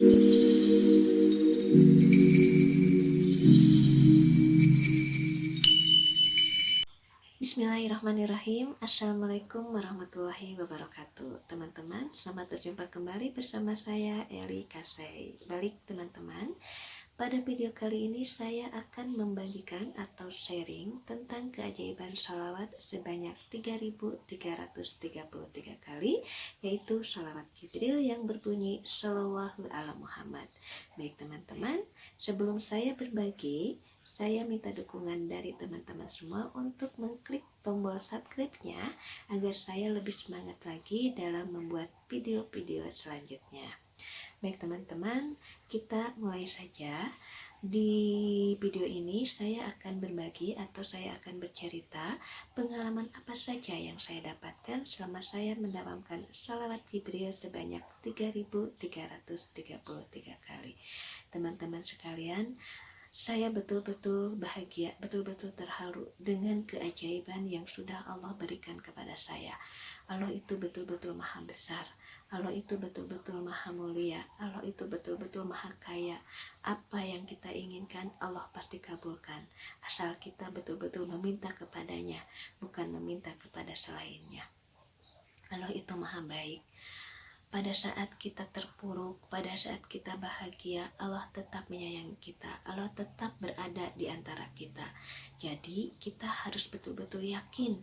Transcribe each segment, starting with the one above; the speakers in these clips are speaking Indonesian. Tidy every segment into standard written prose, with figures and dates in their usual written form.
Bismillahirrahmanirrahim. Assalamualaikum warahmatullahi wabarakatuh. Teman-teman, selamat berjumpa kembali bersama saya Eli Kasei. Balik teman-teman, pada video kali ini saya akan membagikan atau sharing tentang keajaiban sholawat sebanyak 3333 kali, yaitu sholawat Jibril yang berbunyi Shallallahu ala Muhammad. Baik teman-teman, sebelum saya berbagi, saya minta dukungan dari teman-teman semua untuk mengklik tombol subscribe-nya agar saya lebih semangat lagi dalam membuat video-video selanjutnya. Baik teman-teman, kita mulai saja. Di video ini saya akan berbagi atau saya akan bercerita pengalaman apa saja yang saya dapatkan selama saya mendawamkan sholawat Jibril sebanyak 3333 kali. Teman-teman sekalian, saya betul-betul bahagia, betul-betul terharu dengan keajaiban yang sudah Allah berikan kepada saya. Allah itu betul-betul maha besar, Allah itu betul-betul maha mulia, Allah itu betul-betul maha kaya. Apa yang kita inginkan Allah pasti kabulkan, asal kita betul-betul meminta kepadanya, bukan meminta kepada selainnya. Allah itu maha baik. Pada saat kita terpuruk, pada saat kita bahagia, Allah tetap menyayangi kita. Allah tetap berada di antara kita. Jadi kita harus betul-betul yakin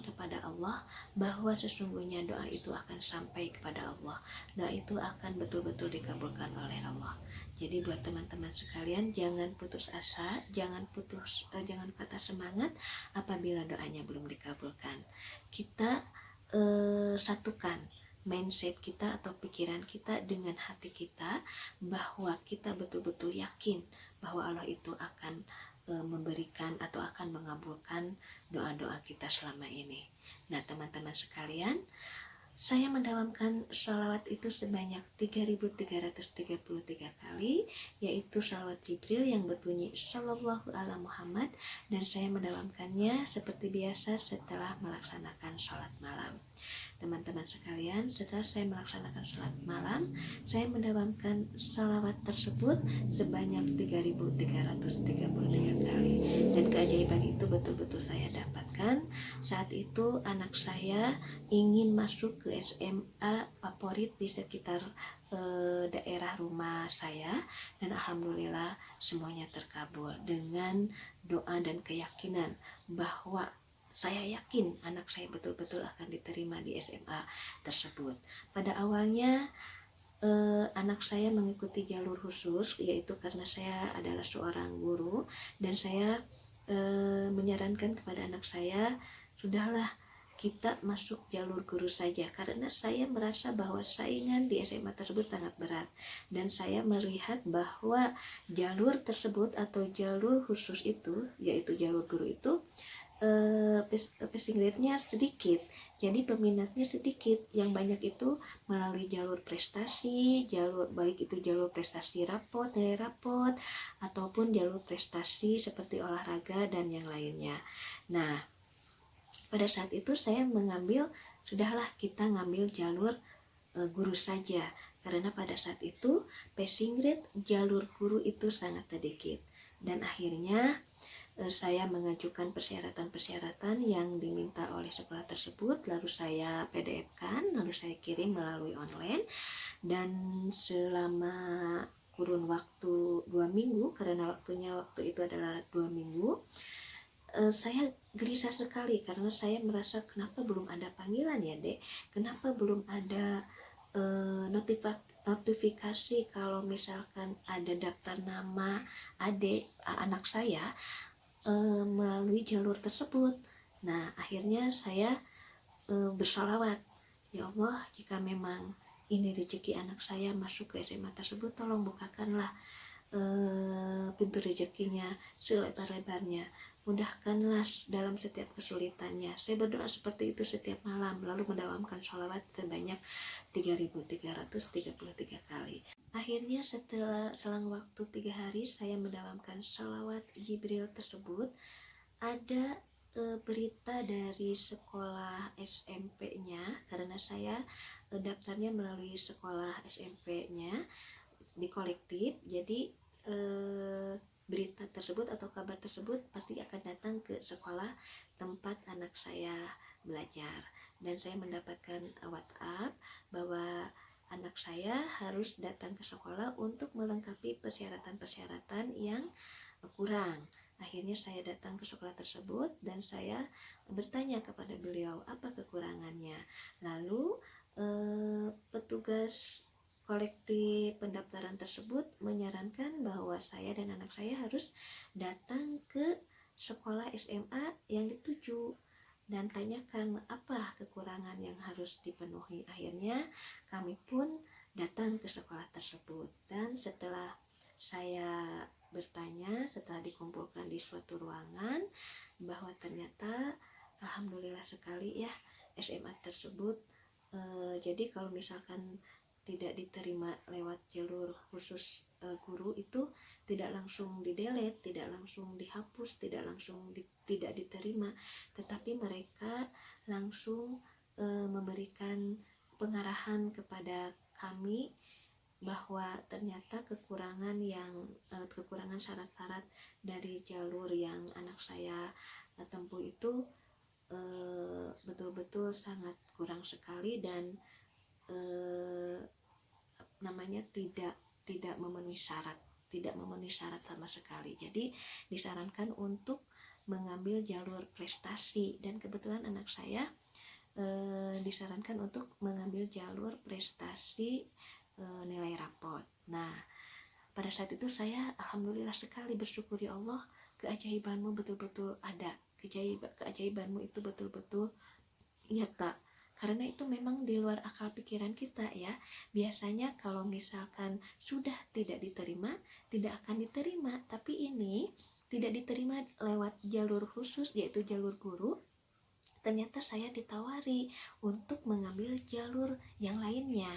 kepada Allah bahwa sesungguhnya doa itu akan sampai kepada Allah. Doa itu akan betul-betul dikabulkan oleh Allah. Jadi buat teman-teman sekalian, jangan putus asa, jangan patah semangat apabila doanya belum dikabulkan. Kita satukan mindset kita atau pikiran kita dengan hati kita, bahwa kita betul-betul yakin bahwa Allah itu akan memberikan atau akan mengabulkan doa-doa kita selama ini. Nah teman-teman sekalian, saya mendawamkan sholawat itu sebanyak 3333 kali, yaitu sholawat Jibril yang berbunyi Shallallahu ala Muhammad, dan saya mendawamkannya seperti biasa setelah melaksanakan sholat malam. Teman-teman sekalian, setelah saya melaksanakan sholat malam, saya mendawamkan sholawat tersebut sebanyak 3333 kali, dan keajaiban itu betul-betul saya dapatkan. Saat itu anak saya ingin masuk ke SMA favorit di sekitar daerah rumah saya, dan alhamdulillah semuanya terkabul dengan doa dan keyakinan bahwa saya yakin anak saya betul-betul akan diterima di SMA tersebut. Pada awalnya anak saya mengikuti jalur khusus, yaitu karena saya adalah seorang guru, dan saya menyarankan kepada anak saya, sudahlah kita masuk jalur guru saja, karena saya merasa bahwa saingan di SMA tersebut sangat berat, dan saya melihat bahwa jalur tersebut atau jalur khusus itu, yaitu jalur guru itu, passing grade-nya sedikit, jadi peminatnya sedikit. Yang banyak itu melalui jalur prestasi, baik itu jalur prestasi nilai rapot, ataupun jalur prestasi seperti olahraga dan yang lainnya. Nah, pada saat itu saya mengambil, sudahlah kita ngambil jalur guru saja, karena pada saat itu passing grade jalur guru itu sangat sedikit, dan akhirnya saya mengajukan persyaratan-persyaratan yang diminta oleh sekolah tersebut, lalu saya PDF-kan, lalu saya kirim melalui online, dan selama kurun waktu 2 minggu, karena waktu itu adalah 2 minggu, saya gelisah sekali karena saya merasa kenapa belum ada panggilan ya dek, kenapa belum ada notifikasi kalau misalkan ada daftar nama anak saya melalui jalur tersebut. Nah akhirnya saya bersalawat, ya Allah, jika memang ini rezeki anak saya masuk ke SMA tersebut, tolong bukakanlah pintu rezekinya selebar-lebarnya, mudahkanlah dalam setiap kesulitannya. Saya berdoa seperti itu setiap malam, lalu mendawamkan sholawat sebanyak 3333 kali. Akhirnya selang waktu 3 hari saya mendawamkan sholawat Jibril tersebut, ada berita dari sekolah SMP-nya, karena saya daftarnya melalui sekolah SMP-nya. di kolektif. Jadi berita tersebut atau kabar tersebut pasti akan datang ke sekolah tempat anak saya belajar, dan saya mendapatkan WhatsApp bahwa anak saya harus datang ke sekolah untuk melengkapi persyaratan-persyaratan yang kurang. Akhirnya saya datang ke sekolah tersebut dan saya bertanya kepada beliau apa kekurangannya. Lalu petugas kolektif pendaftaran tersebut menyarankan bahwa saya dan anak saya harus datang ke sekolah SMA yang dituju dan tanyakan apa kekurangan yang harus dipenuhi. Akhirnya kami pun datang ke sekolah tersebut, dan setelah saya bertanya, setelah dikumpulkan di suatu ruangan, bahwa ternyata alhamdulillah sekali ya, SMA tersebut jadi kalau misalkan tidak diterima lewat jalur khusus guru itu tidak langsung di-delete, tidak langsung dihapus, tidak diterima, tetapi mereka langsung memberikan pengarahan kepada kami bahwa ternyata kekurangan syarat-syarat dari jalur yang anak saya tempuh itu betul-betul sangat kurang sekali, dan namanya tidak memenuhi syarat sama sekali. Jadi disarankan untuk mengambil jalur prestasi, dan kebetulan anak saya disarankan untuk mengambil jalur prestasi nilai rapot. Nah, pada saat itu saya alhamdulillah sekali bersyukur, ya Allah, keajaibanmu betul-betul ada, keajaibanmu itu betul-betul nyata, karena itu memang di luar akal pikiran kita ya. Biasanya kalau misalkan sudah tidak diterima, tidak akan diterima, tapi ini tidak diterima lewat jalur khusus yaitu jalur guru. Ternyata saya ditawari untuk mengambil jalur yang lainnya.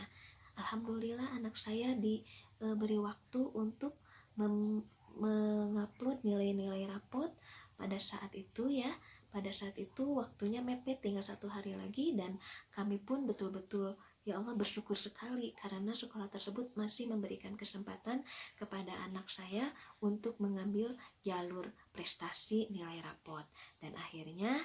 Alhamdulillah anak saya diberi waktu untuk mengupload nilai-nilai rapot pada saat itu ya. Pada saat itu waktunya mepet, tinggal 1 hari lagi, dan kami pun betul-betul ya Allah bersyukur sekali karena sekolah tersebut masih memberikan kesempatan kepada anak saya untuk mengambil jalur prestasi nilai rapot. Dan akhirnya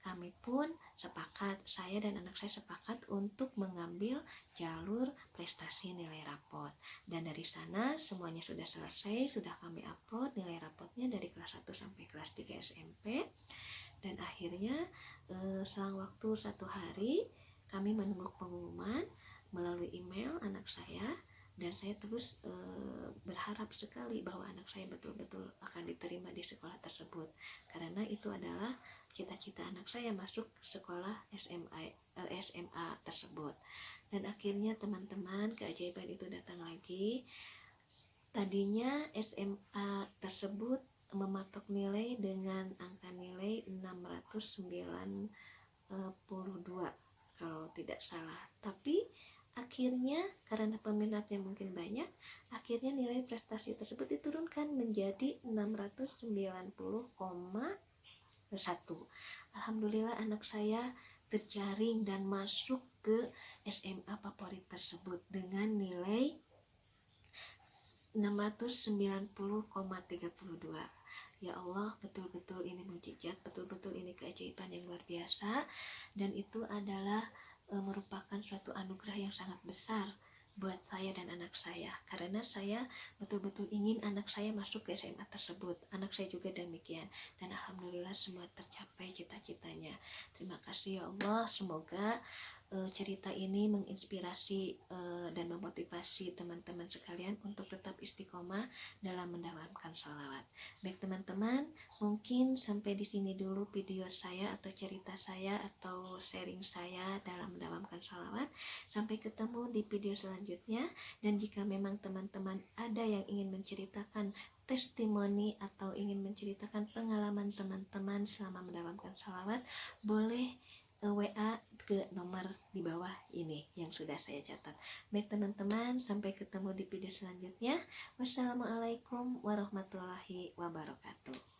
kami pun sepakat, saya dan anak saya sepakat untuk mengambil jalur prestasi nilai rapot. Dan dari sana semuanya sudah selesai, sudah kami upload nilai rapotnya dari kelas 1 sampai kelas 3 SMP. Dan akhirnya selang waktu 1 hari kami menunggu pengumuman melalui email anak saya, dan saya terus berharap sekali bahwa anak saya betul-betul akan diterima di sekolah tersebut, karena itu adalah cita-cita anak saya masuk sekolah SMA tersebut. Dan akhirnya teman-teman, keajaiban itu datang lagi. Tadinya SMA tersebut mematok nilai dengan angka nilai 692 kalau tidak salah, tapi akhirnya karena peminatnya mungkin banyak, akhirnya nilai prestasi tersebut diturunkan menjadi 690,1. Alhamdulillah anak saya terjaring dan masuk ke SMA favorit tersebut dengan nilai 690,32. Ya Allah, betul-betul ini mukjizat, betul-betul ini keajaiban yang luar biasa, dan itu adalah merupakan suatu anugerah yang sangat besar buat saya dan anak saya, karena saya betul-betul ingin anak saya masuk ke SMA tersebut. Anak saya juga demikian, dan alhamdulillah semua tercapai cita-citanya. Terima kasih ya Allah, semoga cerita ini menginspirasi dan memotivasi teman-teman sekalian untuk tetap istiqomah dalam mendawamkan sholawat. Baik teman-teman, mungkin sampai di sini dulu video saya atau cerita saya atau sharing saya dalam mendawamkan sholawat. Sampai ketemu di video selanjutnya, dan jika memang teman-teman ada yang ingin menceritakan testimoni atau ingin menceritakan pengalaman teman-teman selama mendawamkan sholawat, boleh WA ke nomor di bawah ini yang sudah saya catat. Baik teman-teman, sampai ketemu di video selanjutnya. Wassalamualaikum warahmatullahi wabarakatuh.